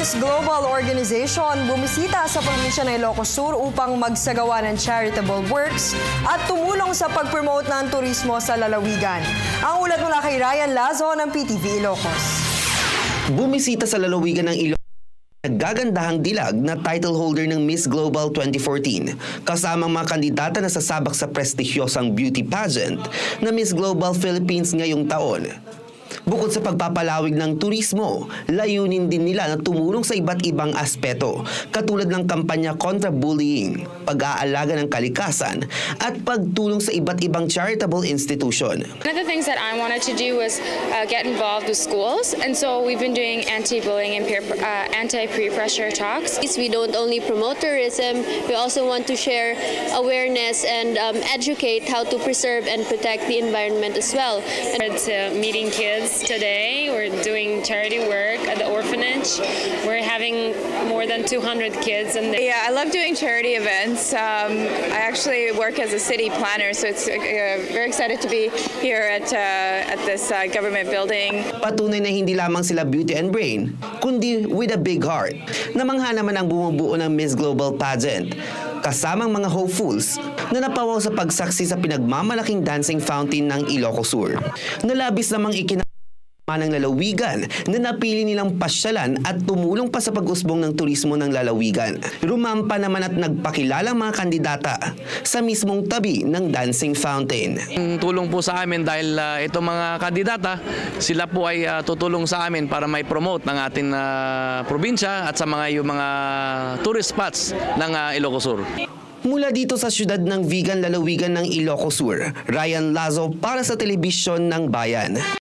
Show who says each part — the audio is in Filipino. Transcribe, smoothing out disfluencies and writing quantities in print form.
Speaker 1: Miss Global Organization bumisita sa probinsya ng Ilocos Sur upang magsagawa ng charitable works at tumulong sa pag-promote ng turismo sa lalawigan. Ang ulat mula kay Ryan Lazo ng PTV Ilocos.
Speaker 2: Bumisita sa lalawigan ng Ilocos naggagandahang dilag na title holder ng Miss Global 2014 kasamang mga kandidata na sasabak sa prestigyosang beauty pageant na Miss Global Philippines ngayong taon. Bukod sa pagpapalawig ng turismo, layunin din nila na tumulong sa iba't ibang aspeto katulad ng kampanya kontra bullying, pag-aalaga ng kalikasan at pagtulong sa iba't ibang charitable institution.
Speaker 3: One of the things that I wanted to do was get involved with schools, and so we've been doing anti-bullying and anti-peer pressure talks.
Speaker 4: We don't only promote tourism, we also want to share awareness and educate how to preserve and protect the environment as well.
Speaker 3: It's meeting kids today. We're doing charity work at the orphanage. We're having more than 200 kids.
Speaker 5: Yeah, I love doing charity events. I actually work as a city planner, so it's very excited to be here at this government building.
Speaker 2: Patunay na hindi lamang sila beauty and brain, kundi with a big heart. Namangha naman ang bumubuo ng Miss Global Pageant, kasamang mga hopefuls na napawaw sa pagsaksi sa pinagmamalaking dancing fountain ng Ilocos Sur. Nalabis namang ng lalawigan na napili nilang pasyalan at tumulong pa sa pag-usbong ng turismo ng lalawigan. Rumampa naman at nagpakilalang mga kandidata sa mismong tabi ng dancing fountain.
Speaker 6: Tulong po sa amin dahil itong mga kandidata, sila po ay tutulong sa amin para may promote ng ating probinsya at sa yung mga tourist spots ng Ilocos Sur.
Speaker 2: Mula dito sa siyudad ng Vigan, lalawigan ng Ilocos Sur, Ryan Lazo para sa Telebisyon ng Bayan.